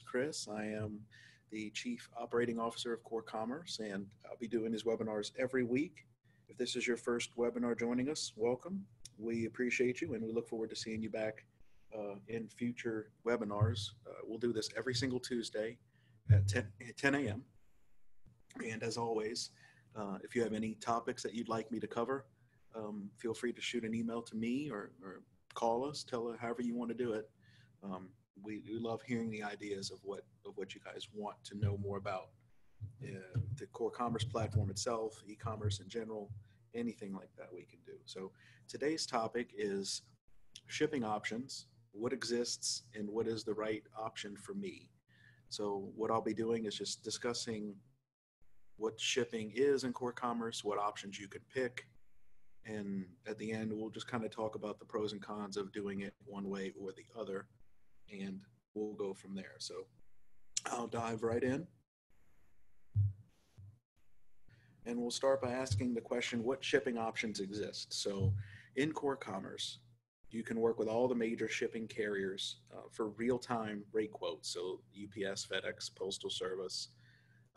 Chris. I am the Chief Operating Officer of Core Commerce, and I'll be doing these webinars every week. If this is your first webinar joining us, welcome. We appreciate you, and we look forward to seeing you back in future webinars. We'll do this every single Tuesday at 10 a.m. And as always, if you have any topics that you'd like me to cover, feel free to shoot an email to me or call us, tell us however you want to do it. We love hearing the ideas of what you guys want to know more about. The core commerce platform itself, e-commerce in general, anything like that we can do. So today's topic is shipping options, what exists and what is the right option for me. So what I'll be doing is just discussing what shipping is in core commerce, what options you can pick, and at the end we'll just kind of talk about the pros and cons of doing it one way or the other, and we'll go from there. So I'll dive right in, and we'll start by asking the question, what shipping options exist? So in core commerce, you can work with all the major shipping carriers for real-time rate quotes. So UPS, FedEx, Postal Service.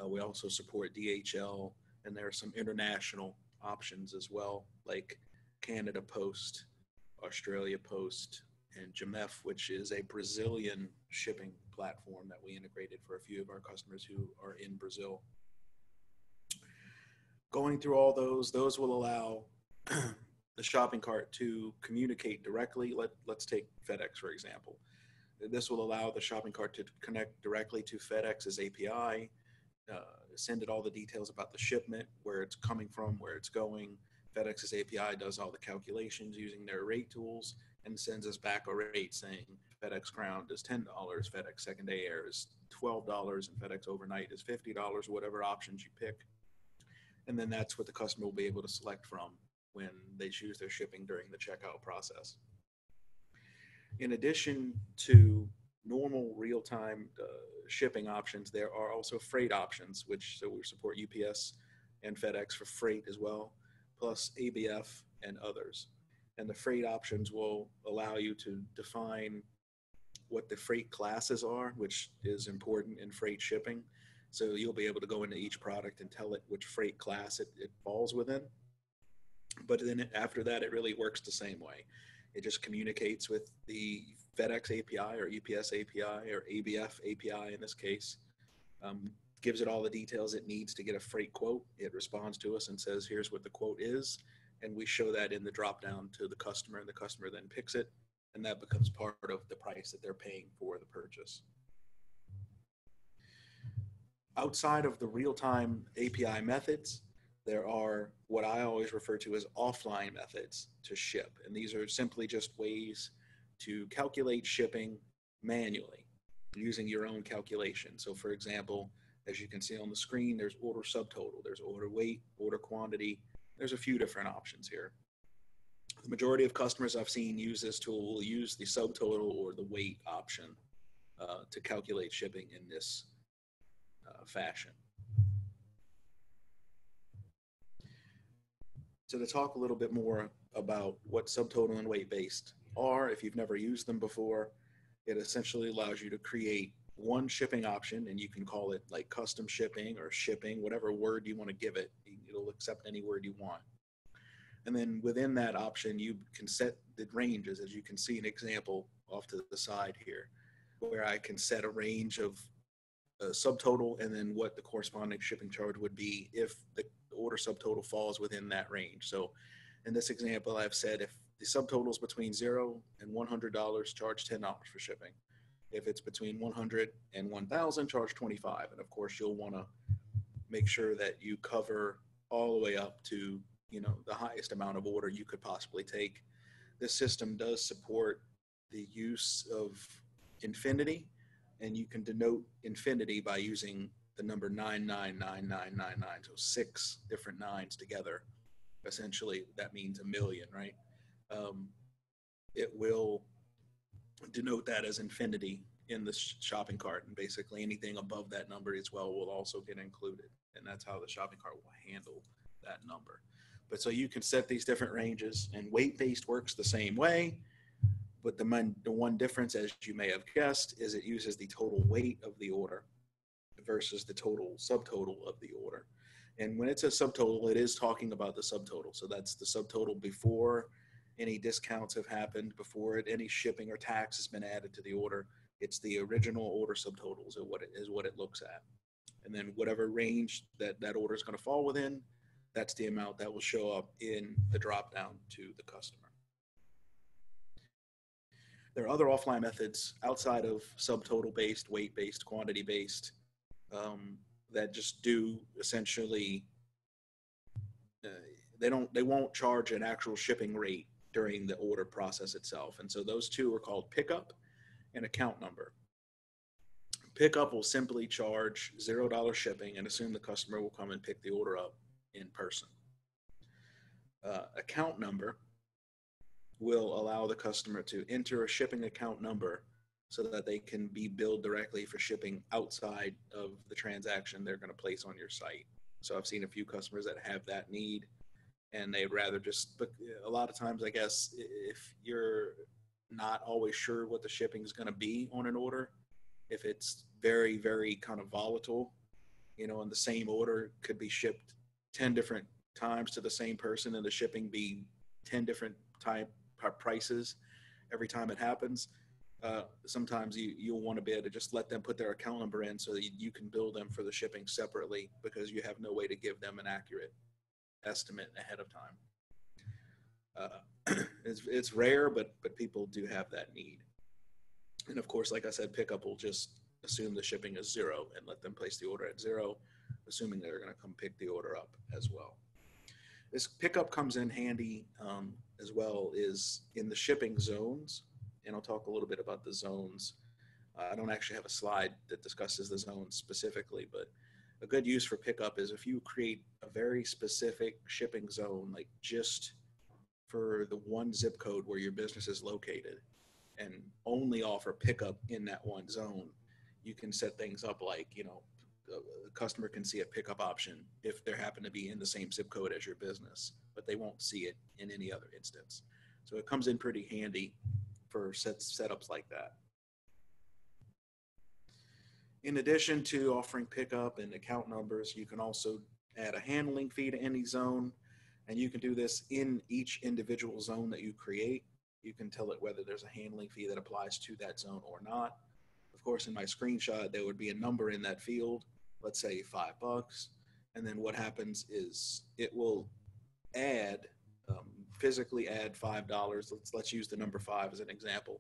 We also support DHL, and there are some international options as well, like Canada Post, Australia Post, and Jamef, which is a Brazilian shipping platform that we integrated for a few of our customers who are in Brazil. Going through all those will allow the shopping cart to communicate directly. Let's take FedEx, for example. This will allow the shopping cart to connect directly to FedEx's API, send it all the details about the shipment, where it's coming from, where it's going. FedEx's API does all the calculations using their rate tools and sends us back a rate saying FedEx Ground is $10, FedEx Second Day Air is $12, and FedEx Overnight is $50, whatever options you pick. And then that's what the customer will be able to select from when they choose their shipping during the checkout process. In addition to normal real-time shipping options, there are also freight options, so we support UPS and FedEx for freight as well, plus ABF and others. And the freight options will allow you to define what the freight classes are, which is important in freight shipping. So you'll be able to go into each product and tell it which freight class it falls within. But then after that, it really works the same way. It just communicates with the FedEx API or UPS API or ABF API in this case, gives it all the details it needs to get a freight quote. It responds to us and says, here's what the quote is. And we show that in the drop down to the customer, and the customer then picks it, and that becomes part of the price that they're paying for the purchase. Outside of the real-time API methods, there are what I always refer to as offline methods to ship. And these are simply just ways to calculate shipping manually using your own calculation. So for example, as you can see on the screen, there's order subtotal, there's order weight, order quantity. There's a few different options here. The majority of customers I've seen use this tool will use the subtotal or the weight option to calculate shipping in this fashion. So to talk a little bit more about what subtotal and weight based are, if you've never used them before, it essentially allows you to create one shipping option, and you can call it like custom shipping or shipping, whatever word you want to give it. It'll accept any word you want. And then within that option, you can set the ranges, as you can see an example off to the side here, where I can set a range of subtotal and then what the corresponding shipping charge would be if the order subtotal falls within that range. So in this example, I've said if the subtotal is between $0 and $100, charge $10 for shipping. If it's between 100 and 1,000, charge 25. And of course, you'll want to make sure that you cover all the way up to, the highest amount of order you could possibly take. This system does support the use of infinity, and you can denote infinity by using the number 99999, so 6 different nines together. Essentially, that means a million, right? It will denote that as infinity in the shopping cart, and basically anything above that number as well will also get included, and that's how the shopping cart will handle that number. But so you can set these different ranges, and weight-based works the same way, But the one difference, as you may have guessed, is it uses the total weight of the order versus the total subtotal of the order. And when it says subtotal, it is talking about the subtotal. So that's the subtotal before any discounts have happened, before any shipping or tax has been added to the order. It's the original order subtotals is what it looks at. And then whatever range that order is going to fall within, that's the amount that will show up in the drop down to the customer. There are other offline methods outside of subtotal based, weight based, quantity based, that just do essentially, they won't charge an actual shipping rate during the order process itself. And so those two are called pickup and account number. Pickup will simply charge $0 shipping and assume the customer will come and pick the order up in person. Account number will allow the customer to enter a shipping account number so that they can be billed directly for shipping outside of the transaction they're going to place on your site. So I've seen a few customers that have that need, and they'd rather just, but a lot of times, I guess, if you're not always sure what the shipping is going to be on an order, if it's very, very kind of volatile, and the same order could be shipped 10 different times to the same person and the shipping be 10 different prices every time it happens. Sometimes you'll want to be able to just let them put their account number in so that you can bill them for the shipping separately, because you have no way to give them an accurate estimate ahead of time. It's rare, but people do have that need. And of course, like I said, pickup will just assume the shipping is $0 and let them place the order at $0, assuming they're going to come pick the order up as well. This pickup comes in handy as well is in the shipping zones, and I'll talk a little bit about the zones. I don't actually have a slide that discusses the zones specifically, but a good use for pickup is if you create a very specific shipping zone, like just for the one zip code where your business is located, and only offer pickup in that one zone. You can set things up like, the customer can see a pickup option if they happen to be in the same zip code as your business, but they won't see it in any other instance. So it comes in pretty handy for setups like that. In addition to offering pickup and account numbers, you can also add a handling fee to any zone, and you can do this in each individual zone that you create. You can tell it whether there's a handling fee that applies to that zone or not. Of course, in my screenshot, there would be a number in that field, let's say $5. And then what happens is it will add, physically add $5. Let's use the number 5 as an example.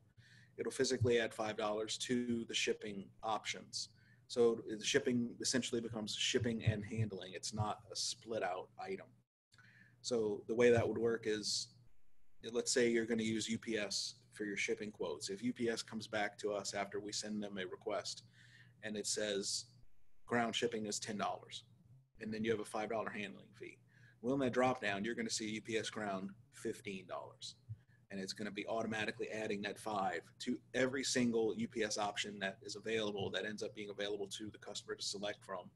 It'll physically add $5 to the shipping options. So the shipping essentially becomes shipping and handling. It's not a split out item. So the way that would work is, let's say you're going to use UPS for your shipping quotes. If UPS comes back to us after we send them a request and it says ground shipping is $10, and then you have a $5 handling fee, well, in that drop down, you're going to see UPS ground $15. And it's going to be automatically adding that 5 to every single UPS option that is available, that ends up being available to the customer to select from,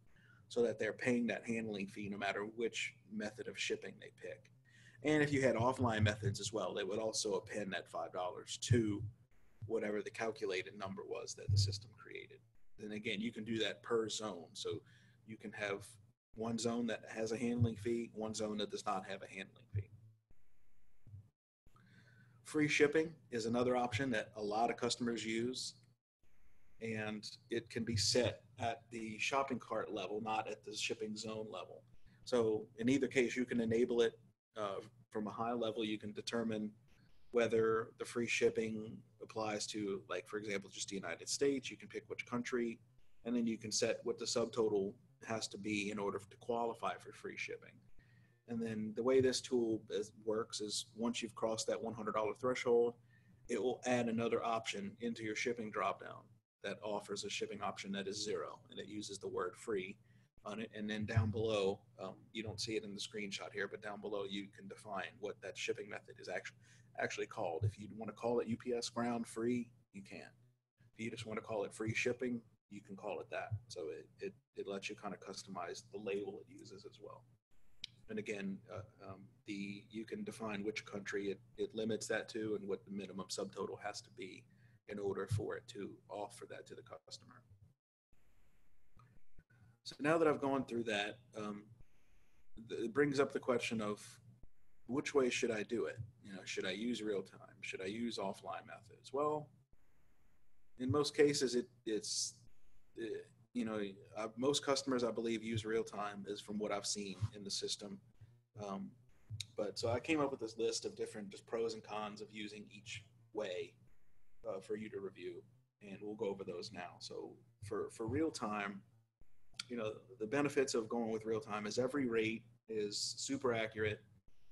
so that they're paying that handling fee no matter which method of shipping they pick. And if you had offline methods as well, they would also append that $5 to whatever the calculated number was that the system created. And again, you can do that per zone. So you can have one zone that has a handling fee, one zone that does not have a handling fee. Free shipping is another option that a lot of customers use, and it can be set at the shopping cart level, not at the shipping zone level. So in either case, you can enable it from a high level. You can determine whether the free shipping applies to, like, for example, just the United States. You can pick which country, and then you can set what the subtotal has to be in order to qualify for free shipping. And then the way this tool works is once you've crossed that $100 threshold, it will add another option into your shipping dropdown that offers a shipping option that is $0, and it uses the word free on it. And then down below, you don't see it in the screenshot here, but down below you can define what that shipping method is actually called. If you want to call it UPS ground free, you can. If you just want to call it free shipping, you can call it that. So it lets you kind of customize the label it uses as well. And again, you can define which country it limits that to and what the minimum subtotal has to be in order for it to offer that to the customer. So now that I've gone through that, it brings up the question of which way should I do it? Should I use real time? Should I use offline methods? Well, in most cases, most customers, I believe, use real time, is from what I've seen in the system. Um, but so I came up with this list of different just pros and cons of using each way for you to review, and we'll go over those now. So for real time, the benefits of going with real time is every rate is super accurate.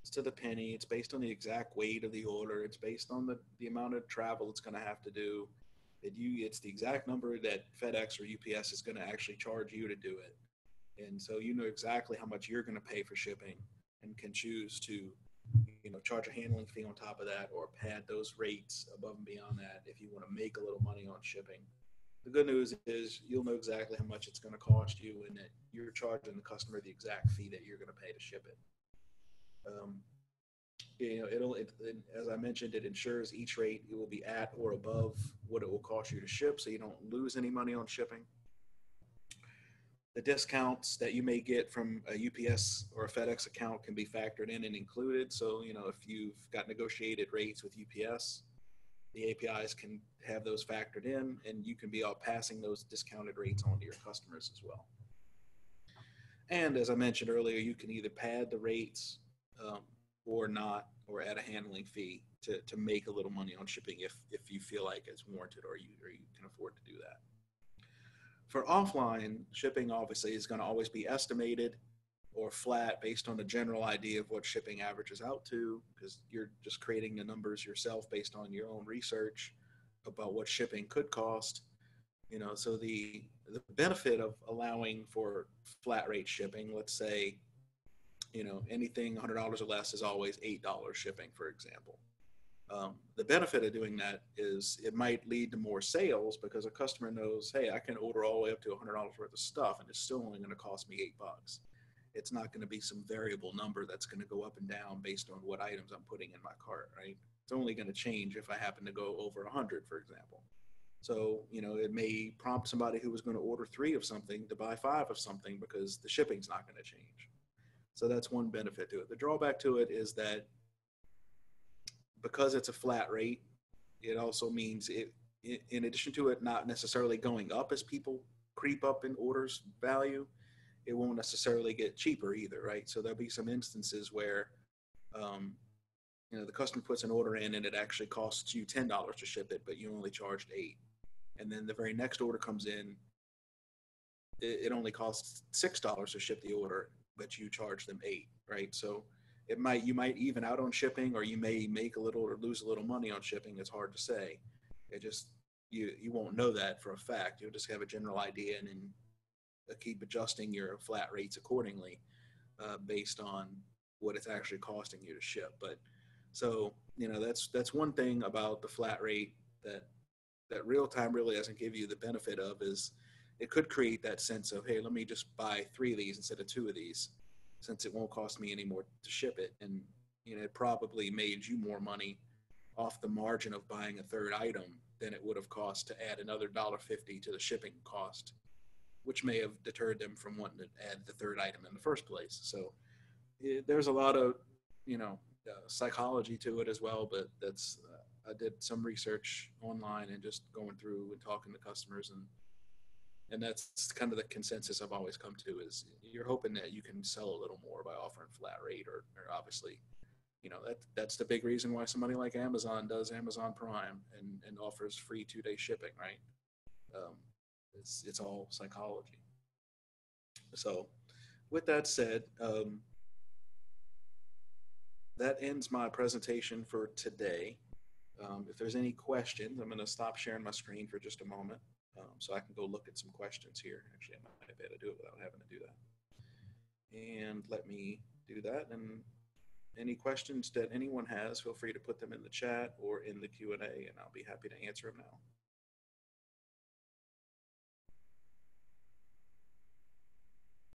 It's to the penny. It's based on the exact weight of the order. It's based on the amount of travel it's going to have to do. It's the exact number that FedEx or UPS is going to actually charge you to do it. And so you know exactly how much you're going to pay for shipping and can choose to, charge a handling fee on top of that or pad those rates above and beyond that if you want to make a little money on shipping. The good news is you'll know exactly how much it's going to cost you and that you're charging the customer the exact fee that you're going to pay to ship it. As I mentioned, it ensures each rate it will be at or above what it will cost you to ship, so you don't lose any money on shipping. The discounts that you may get from a UPS or a FedEx account can be factored in and included. So, if you've got negotiated rates with UPS, the APIs can have those factored in, and you can be all passing those discounted rates on to your customers as well. And as I mentioned earlier, you can either pad the rates or not, or add a handling fee to make a little money on shipping if you feel like it's warranted or you can afford to do that. For offline, shipping obviously is going to always be estimated or flat based on a general idea of what shipping averages out to, because you're just creating the numbers yourself based on your own research about what shipping could cost. So the benefit of allowing for flat rate shipping, let's say, anything $100 or less is always $8 shipping, for example. The benefit of doing that is it might lead to more sales because a customer knows, hey, I can order all the way up to $100 worth of stuff and it's still only going to cost me $8. It's not going to be some variable number that's going to go up and down based on what items I'm putting in my cart, right? It's only going to change if I happen to go over 100, for example. So, it may prompt somebody who was going to order 3 of something to buy 5 of something because the shipping's not going to change. So that's one benefit to it. The drawback to it is that because it's a flat rate, it also means in addition to it not necessarily going up as people creep up in orders value, it won't necessarily get cheaper either, right? So there'll be some instances where, the customer puts an order in and it actually costs you $10 to ship it, but you only charged $8. And then the very next order comes in, it only costs $6 to ship the order, but you charge them $8, right? So you might even out on shipping, or you may make a little or lose a little money on shipping. It's hard to say. It just, you won't know that for a fact. You'll just have a general idea and then keep adjusting your flat rates accordingly based on what it's actually costing you to ship. But so, that's one thing about the flat rate that real time really doesn't give you the benefit of, is it could create that sense of, hey, let me just buy 3 of these instead of 2 of these, since it won't cost me any more to ship it. And, it probably made you more money off the margin of buying a third item than it would have cost to add another $1.50 to the shipping cost, which may have deterred them from wanting to add the third item in the first place. So there's a lot of, psychology to it as well, but that's, I did some research online and just going through and talking to customers, and that's kind of the consensus I've always come to, is you're hoping that you can sell a little more by offering flat rate, or obviously, that's the big reason why somebody like Amazon does Amazon Prime and offers free 2-day shipping, right? It's all psychology. So with that said, that ends my presentation for today. If there's any questions, I'm going to stop sharing my screen for just a moment so I can go look at some questions here. Actually, I might be able to do it without having to do that. And let me do that. And any questions that anyone has, feel free to put them in the chat or in the Q&A, and I'll be happy to answer them now.